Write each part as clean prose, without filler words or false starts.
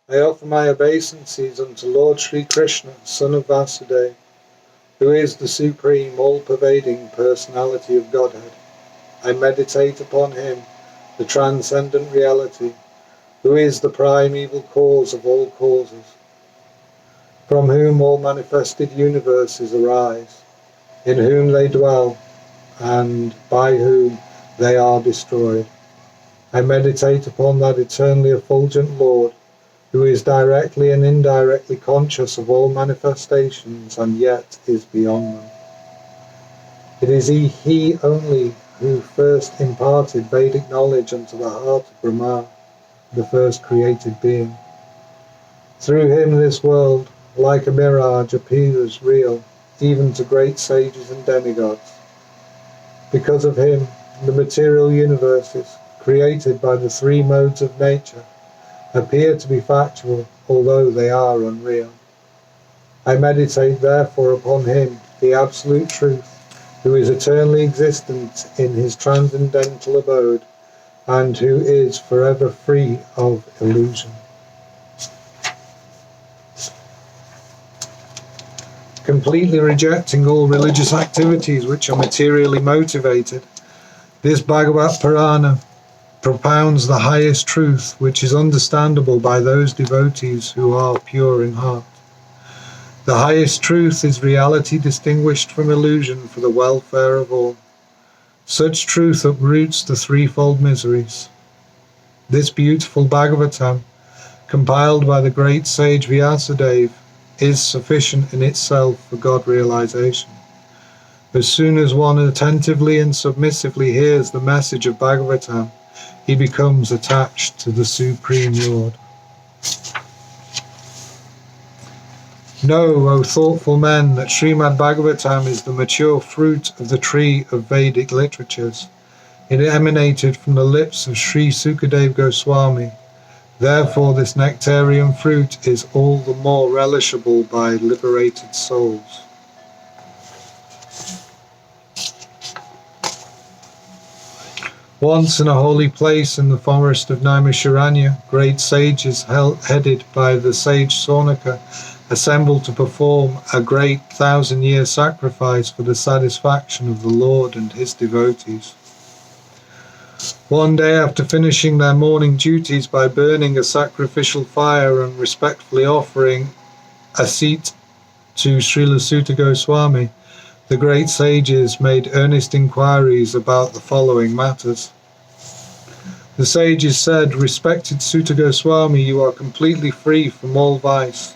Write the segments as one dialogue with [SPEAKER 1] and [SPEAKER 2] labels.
[SPEAKER 1] I offer my obeisances unto Lord Sri Krishna, son of Vasudeva, who is the supreme, all-pervading personality of Godhead. I meditate upon him, the transcendent reality, who is the primeval cause of all causes, from whom all manifested universes arise, in whom they dwell, and by whom they are destroyed. I meditate upon that eternally effulgent Lord, who is directly and indirectly conscious of all manifestations and yet is beyond them. It is he only who first imparted Vedic knowledge unto the heart of Brahma, the first created being. Through him this world, like a mirage, appears real, even to great sages and demigods. Because of him, the material universes, created by the three modes of nature, appear to be factual, although they are unreal. I meditate therefore upon him, the absolute truth, who is eternally existent in his transcendental abode, and who is forever free of illusion. Completely rejecting all religious activities which are materially motivated, this Bhagavat Purana propounds the highest truth, which is understandable by those devotees who are pure in heart. The highest truth is reality distinguished from illusion for the welfare of all. Such truth uproots the threefold miseries. This beautiful Bhagavatam, compiled by the great sage Vyasadeva, is sufficient in itself for God realization. As soon as one attentively and submissively hears the message of Bhagavatam, he becomes attached to the Supreme Lord. Know, O thoughtful men, that Srimad Bhagavatam is the mature fruit of the tree of Vedic literatures. It emanated from the lips of Sri Sukadeva Goswami. Therefore this nectarian fruit is all the more relishable by liberated souls. Once in a holy place in the forest of Naimisharanya, great sages headed by the sage Saunaka assembled to perform a great 1,000-year sacrifice for the satisfaction of the Lord and his devotees. One day, after finishing their morning duties by burning a sacrificial fire and respectfully offering a seat to Srila Sutta Goswami, the great sages made earnest inquiries about the following matters. The sages said, "Respected Sutta Goswami, you are completely free from all vice.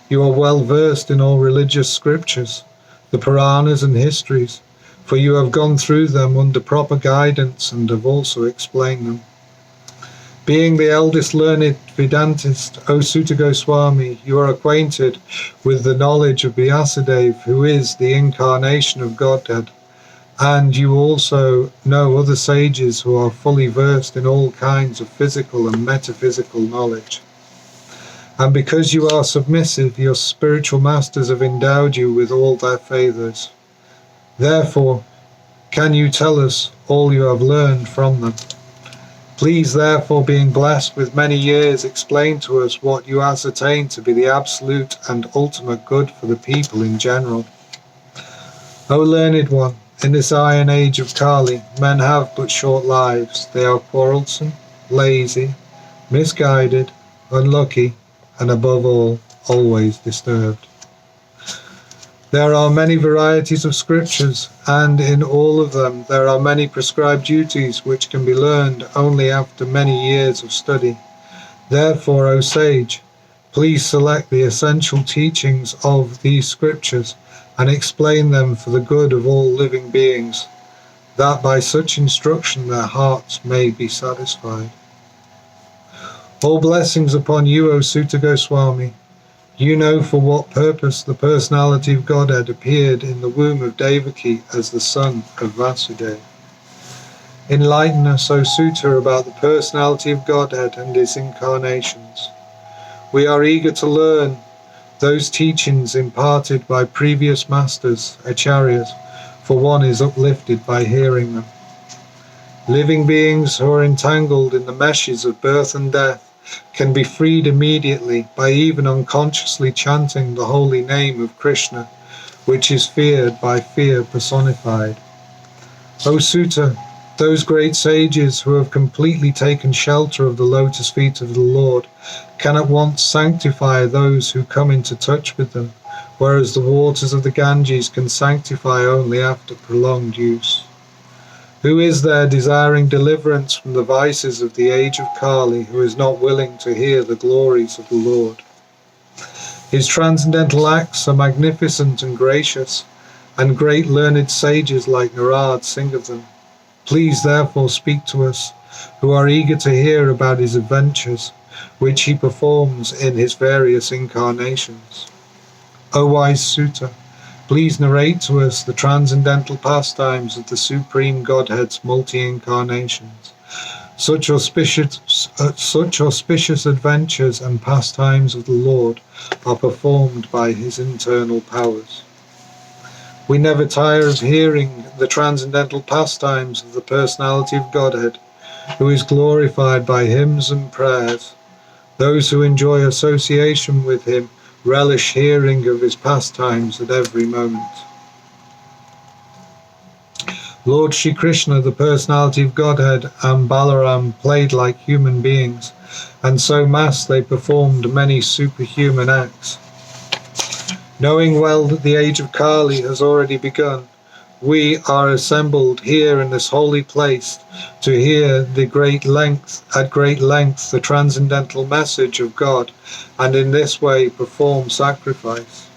[SPEAKER 1] You are well versed in all religious scriptures, the Puranas and histories, for you have gone through them under proper guidance and have also explained them. Being the eldest learned Vedantist, O Sutta Goswami, you are acquainted with the knowledge of Vyasadeva, who is the incarnation of Godhead, and you also know other sages who are fully versed in all kinds of physical and metaphysical knowledge. And because you are submissive, your spiritual masters have endowed you with all their favors. Therefore, can you tell us all you have learned from them? Please, therefore, being blessed with many years, explain to us what you ascertain to be the absolute and ultimate good for the people in general. O learned one, in this iron age of Kali, men have but short lives. They are quarrelsome, lazy, misguided, unlucky, and above all, always disturbed. There are many varieties of scriptures, and in all of them there are many prescribed duties which can be learned only after many years of study. Therefore, O sage, please select the essential teachings of these scriptures and explain them for the good of all living beings, that by such instruction their hearts may be satisfied. All blessings upon you, O Sutta Goswami. You know for what purpose the personality of Godhead appeared in the womb of Devaki as the son of Vasudeva. Enlighten us, O Sutta, about the personality of Godhead and his incarnations. We are eager to learn those teachings imparted by previous masters, acharyas, for one is uplifted by hearing them. Living beings who are entangled in the meshes of birth and death can be freed immediately by even unconsciously chanting the holy name of Krishna, which is feared by fear personified. O Sutta, those great sages who have completely taken shelter of the lotus feet of the Lord can at once sanctify those who come into touch with them, whereas the waters of the Ganges can sanctify only after prolonged use. Who is there desiring deliverance from the vices of the age of Kali who is not willing to hear the glories of the Lord? His transcendental acts are magnificent and gracious, and great learned sages like Narad sing of them. Please therefore speak to us, who are eager to hear about his adventures, which he performs in his various incarnations. O wise Sutta, please narrate to us the transcendental pastimes of the Supreme Godhead's multi-incarnations. Such auspicious adventures and pastimes of the Lord are performed by his internal powers. We never tire of hearing the transcendental pastimes of the personality of Godhead, who is glorified by hymns and prayers. Those who enjoy association with him relish hearing of his pastimes at every moment. Lord Shri Krishna, the personality of Godhead, and Balaram played like human beings, and so mass they performed many superhuman acts. Knowing well that the age of Kali has already begun, we are assembled here in this holy place to hear at great length the transcendental message of God, and in this way perform sacrifice.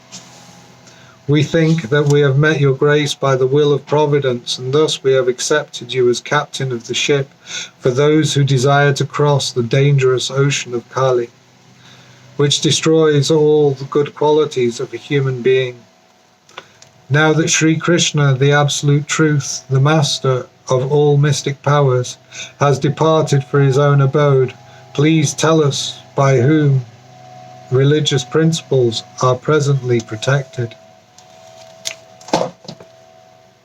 [SPEAKER 1] We think that we have met your grace by the will of Providence, and thus we have accepted you as captain of the ship for those who desire to cross the dangerous ocean of Kali, which destroys all the good qualities of a human being. Now that Sri Krishna, the Absolute Truth, the Master of all mystic powers, has departed for his own abode, please tell us by whom religious principles are presently protected.